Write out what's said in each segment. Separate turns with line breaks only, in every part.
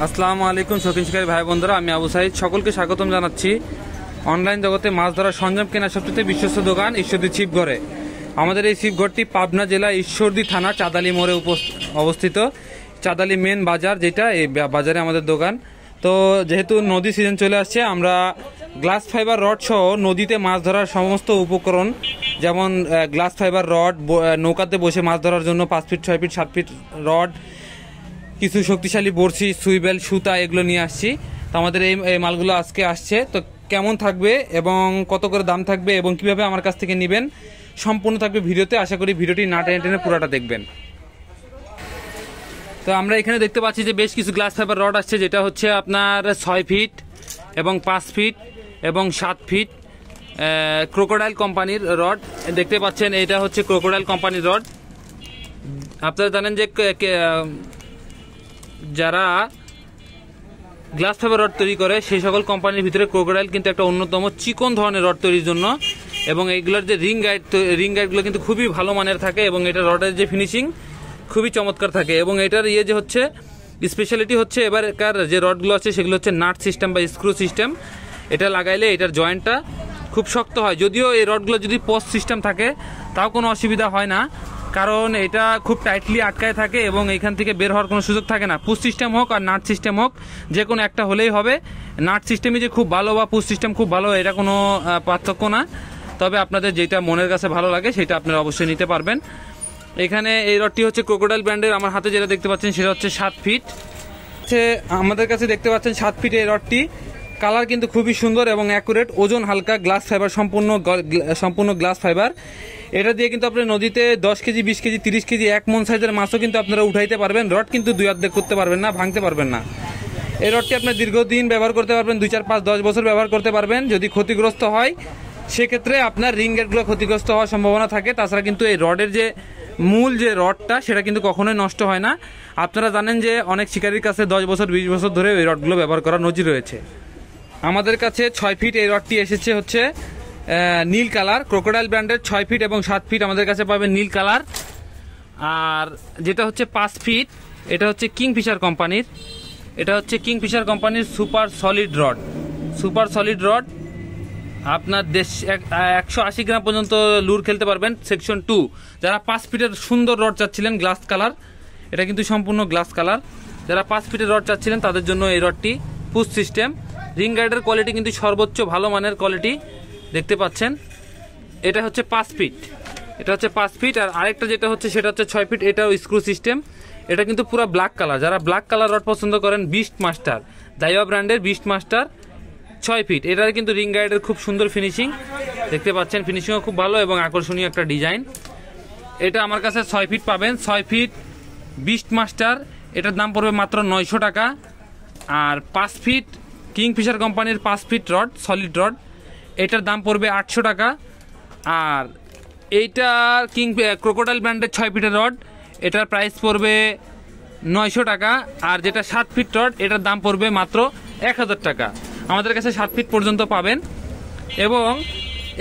আসসালামু আলাইকুম শৌখিন শিকারী ভাই বন্ধুরা, আমি আবু সাইদ সকলকে স্বাগতম জানাচ্ছি অনলাইন জগতে মাছ ধরার সরঞ্জাম কেনার সবচেয়ে বিশ্বস্ত দোকান ঈশ্বরদী ছিপঘরে। আমাদের এই ছিপঘরটি পাবনা জেলা ঈশ্বরদী থানা চাঁদালি মোড়ে অবস্থিত। চাঁদালি মেন বাজার, যেটা এই বাজারে আমাদের দোকান। তো যেহেতু নদী সিজন চলে আসছে, আমরা গ্লাস ফাইবার রড সহ নদীতে মাছ ধরার সমস্ত উপকরণ, যেমন গ্লাস ফাইবার রড, নৌকাতে বসে মাছ ধরার জন্য 5 ফিট 6 ফিট 7 ফিট রড, কিছু শক্তিশালী বড়শি, সুইবেল, সুতা, এগুলো নিয়ে আসছি। তো আমাদের এই মালগুলো আজকে আসছে। তো কেমন থাকবে এবং কত করে দাম থাকবে এবং কিভাবে আমার কাছ থেকে নেবেন সম্পূর্ণ থাকবে ভিডিওতে। আশা করি ভিডিওটি না টেনে টেনে পুরোটা দেখবেন। তো আমরা এখানে দেখতে পাচ্ছি যে বেশ কিছু গ্লাস ফাইবার রড আসছে, যেটা হচ্ছে আপনার 6 ফিট এবং 5 ফিট এবং 7 ফিট ক্রোকোডাইল কোম্পানির রড দেখতে পাচ্ছেন। এটা হচ্ছে ক্রোকোডাইল কোম্পানির রড। আপনারা জানেন যে যারা গ্লাস ফাইবার রড তৈরি করে সেই সকল কোম্পানির ভিতরে ক্রোকোডাইল কিন্তু একটা অন্যতম চিকন ধরনের রড তৈরির জন্য, এবং এইগুলোর যে রিং গাইডগুলো কিন্তু খুবই ভালো মানের থাকে, এবং এটা রডের যে ফিনিশিং খুবই চমৎকার থাকে। এবং এটার যে হচ্ছে স্পেশালিটি হচ্ছে এবারকার যে রডগুলো আছে সেগুলো হচ্ছে নাট সিস্টেম বা স্ক্রু সিস্টেম। এটা লাগাইলে এটার জয়েন্টটা খুব শক্ত হয়। যদিও এই রডগুলো যদি পোস্ট সিস্টেম থাকে তাও কোনো অসুবিধা হয় না, কারণ এটা খুব টাইটলি আটকায় থাকে এবং এখান থেকে বের হওয়ার কোনো সুযোগ থাকে না। পুশ সিস্টেম হোক আর নাট সিস্টেম হোক, যে কোনো একটা হলেই হবে। নাট সিস্টেমই যে খুব ভালো বা পুশ সিস্টেম খুব ভালো, এটা কোনো পার্থক্য না। তবে আপনাদের যেটা মনের কাছে ভালো লাগে সেটা আপনারা অবশ্যই নিতে পারবেন। এখানে এই রডটি হচ্ছে ক্রোকোডাইল ব্র্যান্ডের। আমার হাতে যেটা দেখতে পাচ্ছেন সেটা হচ্ছে 7 ফিট। আমাদের কাছে দেখতে পাচ্ছেন 7 ফিট এই রডটি। কালার কিন্তু খুবই সুন্দর এবং অ্যাকুরেট, ওজন হালকা, গ্লাস ফাইবার, সম্পূর্ণ গ্লাস ফাইবার। এটা দিয়ে কিন্তু আপনি নদীতে 10 কেজি, 20 কেজি, 30 কেজি, 1 মন সাইজের মাছও কিন্তু আপনারা উঠাইতে পারবেন। রড কিন্তু 2 অর্ধেক করতে পারবেন না, ভাঙতে পারবেন না। এই রডটি আপনি দীর্ঘদিন ব্যবহার করতে পারবেন, 2, 4, 5, 10 বছর ব্যবহার করতে পারবেন। যদি ক্ষতিগ্রস্ত হয় সেক্ষেত্রে আপনার রিং গেটগুলো ক্ষতিগ্রস্ত হওয়ার সম্ভাবনা থাকে। তাছাড়া কিন্তু এই রডের যে মূল যে রডটা সেটা কিন্তু কখনোই নষ্ট হয় না। আপনারা জানেন যে অনেক শিকারীর কাছে 10 বছর 20 বছর ধরে এই রডগুলো ব্যবহার করার নজির রয়েছে। আমাদের কাছে 6 ফিট এই রডটি এসেছে হচ্ছে নীল কালার। ক্রোকোডাইল ব্র্যান্ডের 6 ফিট এবং 7 ফিট আমাদের কাছে পাবেন নীল কালার। আর যেটা হচ্ছে 5 ফিট, এটা হচ্ছে কিংফিশার কোম্পানির। এটা হচ্ছে কিংফিশার কোম্পানির সুপার সলিড রড। আপনার 180 গ্রাম পর্যন্ত লুর খেলতে পারবেন। সেকশন 2 যারা 5 ফিটের সুন্দর রড চাচ্ছিলেন, গ্লাস কালার, এটা কিন্তু সম্পূর্ণ গ্লাস কালার। যারা 5 ফিটের রড চাচ্ছিলেন তাদের জন্য এই রডটি পুশ সিস্টেম। রিং গাইডের কোয়ালিটি কিন্তু সর্বোচ্চ ভালো মানের কোয়ালিটি দেখতে পাচ্ছেন। এটা হচ্ছে 5 ফিট। আর আরেকটা যেটা হচ্ছে সেটা হচ্ছে 6 ফিট, এটাও স্ক্রু সিস্টেম। এটা কিন্তু পুরো ব্ল্যাক কালার। যারা ব্ল্যাক কালার রড পছন্দ করেন, বিস্ট মাস্টার, দাইওয়া ব্র্যান্ডের বিস্ট মাস্টার 6 ফিট। এটার কিন্তু রিং গাইডের খুব সুন্দর ফিনিশিং দেখতে পাচ্ছেন। ফিনিশিংও খুব ভালো এবং আকর্ষণীয় একটা ডিজাইন। এটা আমার কাছে 6 ফিট পাবেন। 6 ফিট বিস্ট মাস্টার, এটার দাম পড়বে মাত্র 900 টাকা। আর 5 ফিট কিংফিশার কোম্পানির 5 ফিট রড, সলিড রড, এটার দাম পড়বে 800 টাকা। আর এইটা ক্রোকোডাইল ব্র্যান্ডের 6 ফিটের রড, এটার প্রাইস পড়বে 900 টাকা। আর যেটা 7 ফিট রড, এটার দাম পড়বে মাত্র 1000 টাকা। আমাদের কাছে 7 ফিট পর্যন্ত পাবেন। এবং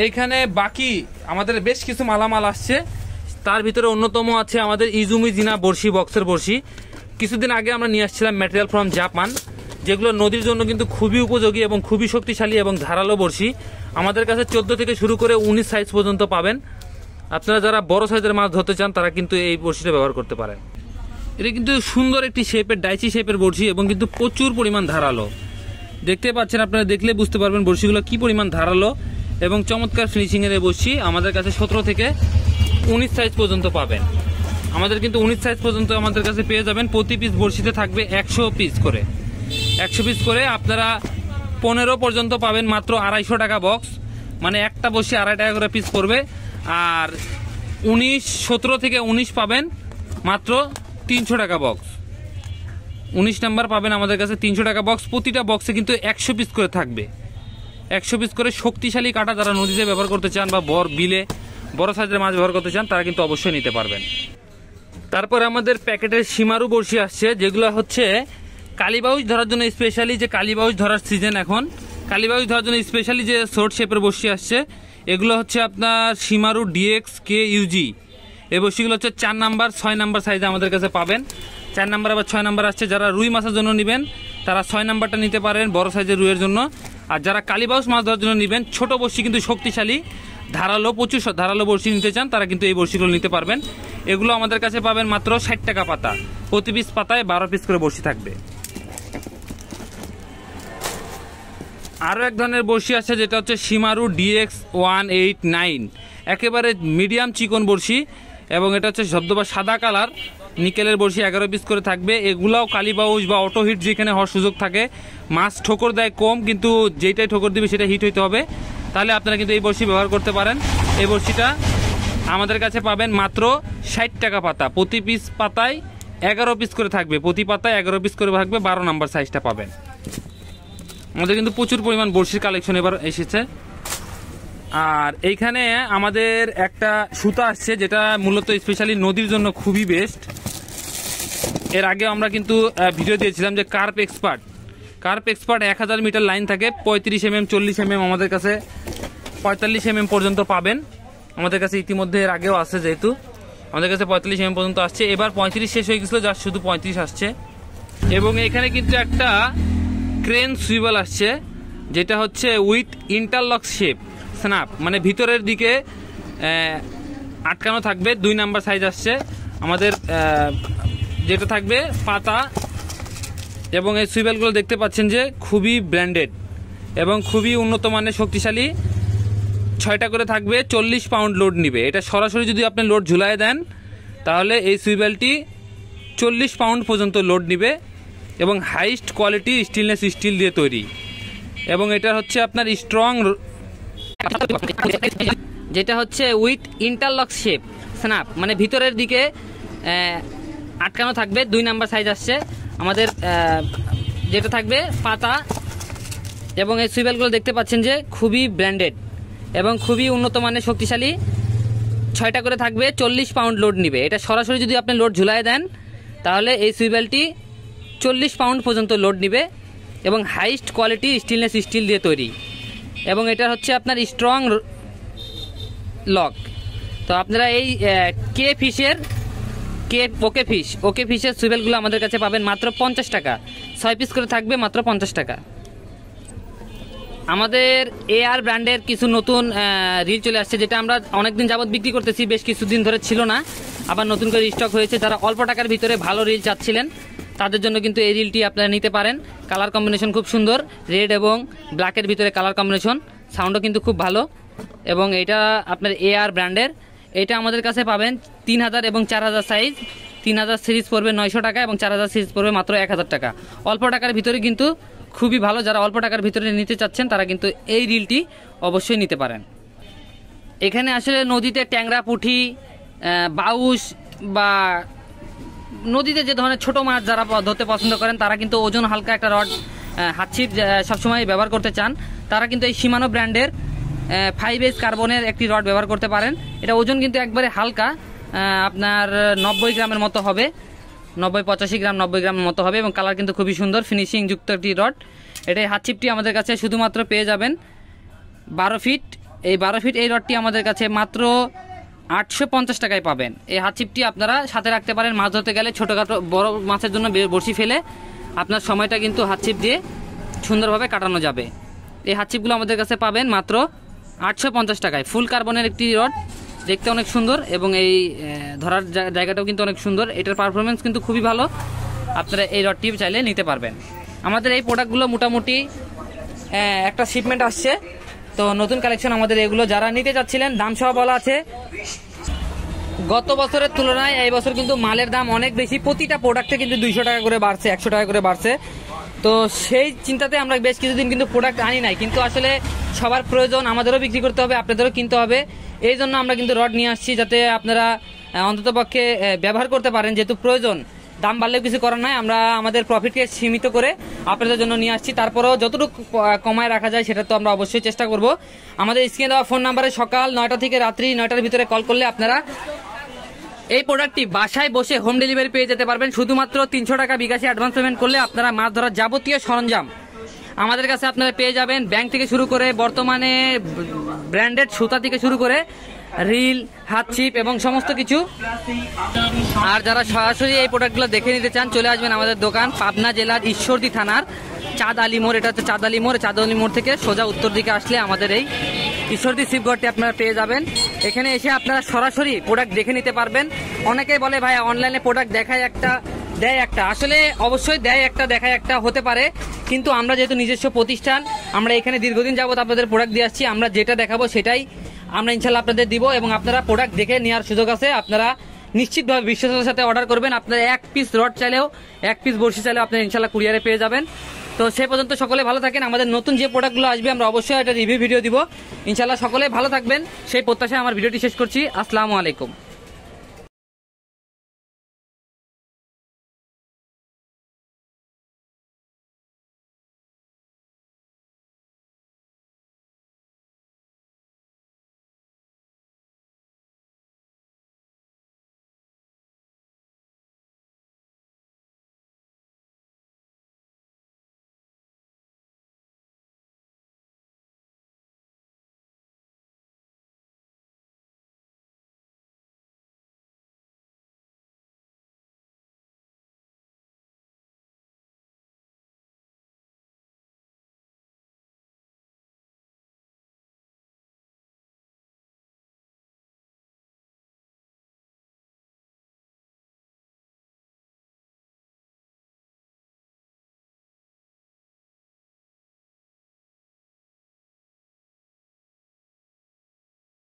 এইখানে বাকি আমাদের বেশ কিছু মালামাল আসছে। তার ভিতরে অন্যতম আছে আমাদের ইজুমি জিনা বড়শি, বক্সের বড়শি। কিছুদিন আগে আমরা নিয়ে আসছিলাম ম্যাটেরিয়াল ফ্রম জাপান, যেগুলো নদীর জন্য কিন্তু খুবই উপযোগী এবং খুবই শক্তিশালী এবং ধারালো বড়শি। আমাদের কাছে 14 থেকে শুরু করে 19 সাইজ পর্যন্ত পাবেন। আপনারা যারা বড় সাইজের মাছ ধরতে চান তারা কিন্তু এই বড়শিটা ব্যবহার করতে পারেন। এটা কিন্তু সুন্দর একটি শেপের, ডাইচি শেপের বড়শি এবং কিন্তু প্রচুর পরিমাণ ধারালো। দেখতে পাচ্ছেন, আপনারা দেখলে বুঝতে পারবেন বড়শিগুলো কি পরিমাণ ধারালো এবং চমৎকার ফিনিশিংয়ের এই বড়শি। আমাদের কাছে 17 থেকে 19 সাইজ পর্যন্ত পাবেন। আমাদের কিন্তু 19 সাইজ পর্যন্ত আমাদের কাছে পেয়ে যাবেন। প্রতি পিস বড়শিতে থাকবে 100 পিস করে। আপনারা 15 পর্যন্ত পাবেন মাত্র 250 টাকা বক্স, মানে একটা বড়শি 2.5 টাকা করে পিস পড়বে। আর 17 থেকে 19 পাবেন মাত্র 300 টাকা বক্স। 19 নাম্বার পাবেন আমাদের কাছে 300 টাকা বক্স। প্রতিটা বক্সে কিন্তু 100 পিস করে থাকবে, 100 পিস করে। শক্তিশালী কাঁটা যারা নদীতে ব্যবহার করতে চান বা বিলে বড় সাইজের মাছ ব্যবহার করতে চান তারা কিন্তু অবশ্যই নিতে পারবেন। তারপরে আমাদের প্যাকেটের সীমারু বড়শি আসছে, যেগুলো হচ্ছে কালীবাউস ধরার জন্য স্পেশালি, যে কালীবাউস ধরার সিজন এখন, কালীবাউস ধরার জন্য স্পেশালি যে শর্ট শেপের বড়শি আসছে, এগুলো হচ্ছে আপনার সীমারু ডিএক্স কে ইউজি। এই বড়শিগুলো হচ্ছে 4 নাম্বার 6 নাম্বার সাইজে আমাদের কাছে পাবেন। 4 নাম্বার আবার 6 নাম্বার আসছে। যারা রুই মাছের জন্য নেবেন তারা 6 নাম্বারটা নিতে পারেন বড় সাইজের রুইয়ের জন্য। আর যারা কালীবাউস মাছ ধরার জন্য নেবেন, ছোট বড়শি কিন্তু শক্তিশালী, ধারালো, প্রচুর ধারালো বড়শি নিতে চান, তারা কিন্তু এই বড়শিগুলো নিতে পারবেন। এগুলো আমাদের কাছে পাবেন মাত্র 60 টাকা পাতা, প্রতি পিস পাতায় 12 পিস করে বড়শি থাকবে। আরও এক ধরনের বড়শি আছে যেটা হচ্ছে শিমারু DX 189, একেবারে মিডিয়াম চিকন বড়শি, এবং এটা হচ্ছে ধবধবা সাদা কালার নিকেলের বড়শি, 11 পিস করে থাকবে। এগুলাও কালীবাউস বা অটো হিট যেখানে হওয়ার সুযোগ থাকে, মাছ ঠোকর দেয় কম, কিন্তু যেটাই ঠোকর দিবে সেটা হিট হইতে হবে, তাহলে আপনারা কিন্তু এই বড়শি ব্যবহার করতে পারেন। এই বড়শিটা আমাদের কাছে পাবেন মাত্র 60 টাকা পাতা, প্রতি পিস পাতায় 11 পিস করে থাকবে, প্রতি পাতায় 11 পিস করে থাকবে, 12 নাম্বার সাইজটা পাবেন। আমাদের কিন্তু প্রচুর পরিমাণ বড়শির কালেকশন এবার এসেছে। আর এইখানে আমাদের একটা সুতা আসছে যেটা মূলত স্পেশালি নদীর জন্য খুবই বেস্ট। এর আগে আমরা কিন্তু ভিডিও দিয়েছিলাম যে কার্প এক্সপার্ট 1000 মিটার লাইন থাকে, 35 mm 40 mm, আমাদের কাছে 45 mm পর্যন্ত পাবেন। আমাদের কাছে ইতিমধ্যে এর আগেও আছে, যেহেতু আমাদের কাছে 45 mm পর্যন্ত আসছে, এবার 35 শেষ হয়ে গেছিলো, যার শুধু 35 আসছে। এবং এখানে কিন্তু একটা ক্রেন সুইবেল আসছে যেটা হচ্ছে উইথ ইন্টারলক শেপ স্ন্যাপ, মানে ভিতরের দিকে আটকানো থাকবে, 2 নাম্বার সাইজ আসছে আমাদের, যেটা থাকবে পাতা। এবং এই সুইবেলগুলো দেখতে পাচ্ছেন যে খুবই ব্র্যান্ডেড এবং খুবই উন্নত মানের, শক্তিশালী, 6টা করে থাকবে, 40 পাউন্ড লোড নিবে। এটা সরাসরি যদি আপনি লোড ঝুলায় দেন তাহলে এই সুইবেলটি 40 পাউন্ড পর্যন্ত লোড নিবে, এবং হাইস্ট কোয়ালিটি স্টেনলেস স্টিল দিয়ে তৈরি। এবং এটা হচ্ছে আপনার স্ট্রং, যেটা হচ্ছে উইথ ইন্টারলক শেপ স্ন্যাপ, মানে ভিতরের দিকে আটকানো থাকবে, 2 নাম্বার সাইজ আসছে আমাদের, যেটা থাকবে পাতা। এবং এই সুইবেলগুলো দেখতে পাচ্ছেন যে খুবই ব্র্যান্ডেড এবং খুবই উন্নত মানের, শক্তিশালী, 6টা করে থাকবে, 40 পাউন্ড লোড নিবে। এটা সরাসরি যদি আপনি লোড ঝুলায় দেন তাহলে এই সুইবেলটি 40 পাউন্ড পর্যন্ত লোড নিবে, এবং হাইস্ট কোয়ালিটি স্টেনলেস স্টিল দিয়ে তৈরি। এবং এটা হচ্ছে আপনার স্ট্রং লক। তো আপনারা এই ওকে ফিশের সুইবেলগুলো আমাদের কাছে পাবেন মাত্র 50 টাকা, 6 পিস করে থাকবে, মাত্র 50 টাকা। আমাদের AR ব্র্যান্ডের কিছু নতুন রিল চলে আসছে, যেটা আমরা অনেকদিন যাবত বিক্রি করতেছি, বেশ কিছুদিন ধরে ছিল না, আবার নতুন করে স্টক হয়েছে। যারা অল্প টাকার ভিতরে ভালো রিল চাচ্ছিলেন তাদের জন্য কিন্তু এই রিলটি আপনারা নিতে পারেন। কালার কম্বিনেশন খুব সুন্দর, রেড এবং ব্ল্যাকের ভিতরে কালার কম্বিনেশন, সাউন্ডও কিন্তু খুব ভালো। এবং এটা আপনার AR ব্র্যান্ডের, এটা আমাদের কাছে পাবেন 3000 এবং 4000 সাইজ। 3000 সিরিজ পড়বে 900 টাকা এবং 4000 সিরিজ পড়বে মাত্র 1000 টাকা। অল্প টাকার ভিতরে কিন্তু খুবই ভালো, যারা অল্প টাকার ভিতরে নিতে চাচ্ছেন তারা কিন্তু এই রিলটি অবশ্যই নিতে পারেন। এখানে আসলে নদীতে ট্যাংরা, পুঁটি, বাউস বা নদীতে যে ধরনের ছোট মাছ যারা ধরতে পছন্দ করেন তারা কিন্তু ওজন হালকা একটা রড, হাতছিপ সবসময় ব্যবহার করতে চান, তারা কিন্তু এই শিমানো ব্র্যান্ডের 5H কার্বনের একটি রড ব্যবহার করতে পারেন। এটা ওজন কিন্তু একবারে হালকা, আপনার 90 গ্রামের মতো হবে, 85 গ্রাম 90 গ্রামের মতো হবে, এবং কালার কিন্তু খুবই সুন্দর, ফিনিশিং যুক্ত একটি রড। এটাই হাতছিপটি আমাদের কাছে শুধুমাত্র পেয়ে যাবেন 12 ফিট। এই 12 ফিট এই রডটি আমাদের কাছে মাত্র 850 টাকায় পাবেন। এই হাতছিপটি আপনারা সাথে রাখতে পারেন, মাছ ধরতে গেলে ছোটোখাটো বড় মাছের জন্য বড়শি ফেলে আপনার সময়টা কিন্তু হাতছিপ দিয়ে সুন্দরভাবে কাটানো যাবে। এই হাতছিপগুলো আমাদের কাছে পাবেন মাত্র 850 টাকায়। ফুল কার্বনের একটি রড, দেখতে অনেক সুন্দর এবং এই ধরার জায়গাটাও কিন্তু অনেক সুন্দর। এটার পারফরমেন্স কিন্তু খুবই ভালো, আপনারা এই রডটি চাইলে নিতে পারবেন। আমাদের এই প্রোডাক্টগুলো মোটামুটি একটা শিপমেন্ট আসছে, তো নতুন কালেকশন আমাদের এগুলো। যারা নিতে চাচ্ছিলেন দাম সহ বলা আছে। গত বছরের তুলনায় এই বছর কিন্তু মালের দাম অনেক বেশি, প্রতিটা প্রোডাক্টে কিন্তু 200 টাকা করে বাড়ছে, 100 টাকা করে বাড়ছে। তো সেই চিন্তাতে আমরা বেশ কিছুদিন কিন্তু প্রোডাক্ট আনি নাই, কিন্তু আসলে সবার প্রয়োজন, আমাদেরও বিক্রি করতে হবে, আপনাদেরও কিনতে হবে। এই জন্য আমরা কিন্তু রড নিয়ে আসছি, যাতে আপনারা অন্ততপক্ষে ব্যবহার করতে পারেন, যেহেতু প্রয়োজন। দাম বাড়লেও কিছু করার নাই, আমরা আমাদের প্রফিটকে সীমিত করে আপনাদের জন্য নিয়ে আসছি। তারপরেও যতটুকু কমায় রাখা যায় সেটা তো আমরা অবশ্যই চেষ্টা করব। আমাদের স্ক্রিনে দেওয়া ফোন নাম্বারে সকাল 9টা থেকে রাত্রি 9টার ভিতরে কল করলে আপনারা এই প্রোডাক্টটি বাসায় বসে হোম ডেলিভারি পেয়ে যেতে পারবেন। শুধুমাত্র 300 টাকা বিকাশে অ্যাডভান্স পেমেন্ট করলে আপনারা মাছ ধরার যাবতীয় সরঞ্জাম আমাদের কাছে আপনারা পেয়ে যাবেন। ব্যাংক থেকে শুরু করে বর্তমানে ব্র্যান্ডেড সুতা থেকে শুরু করে
রিল, হাত ছিপ এবং সমস্ত কিছু। আর যারা সরাসরি এই প্রোডাক্টগুলো দেখে নিতে চান চলে আসবেন আমাদের দোকান পাবনা জেলার ঈশ্বরদী থানার চাঁদ আলী মোড়। এটা হচ্ছে চাঁদ আলী মোড়। চাঁদ আলী মোড় থেকে সোজা উত্তর দিকে আসলে আমাদের এই ঈশ্বরদী শিবঘরটি আপনারা পেয়ে যাবেন। এখানে এসে আপনারা সরাসরি প্রোডাক্ট দেখে নিতে পারবেন। অনেকেই বলে ভাই অনলাইনে প্রোডাক্ট দেখায় একটা দেয় একটা, আসলে অবশ্যই দেয় একটা দেখায় একটা হতে পারে, কিন্তু আমরা যেহেতু নিজস্ব প্রতিষ্ঠান, আমরা এখানে দীর্ঘদিন যাবত আপনাদের প্রোডাক্ট দিয়ে আসছি। আমরা যেটা দেখাবো সেটাই আমরা ইনশাল্লাহ আপনাদের দিব এবং আপনারা প্রোডাক্ট দেখে নেওয়ার সুযোগ আছে। আপনারা নিশ্চিতভাবে বিশ্বাসের সাথে অর্ডার করবেন। আপনারা 1 পিস রড চাইলেও 1 পিস বড়শি চাইলেও আপনারা ইনশাল্লাহ কুরিয়ারে পেয়ে যাবেন। তো সে পর্যন্ত সকলে ভালো থাকেন। আমাদের নতুন যে প্রোডাক্টগুলো আসবে আমরা অবশ্যই একটা রিভিউ ভিডিও দিব ইনশাল্লাহ। সকলে ভালো থাকবেন সেই প্রত্যাশায় আমার ভিডিওটি শেষ করছি। আসসালামু আলাইকুম।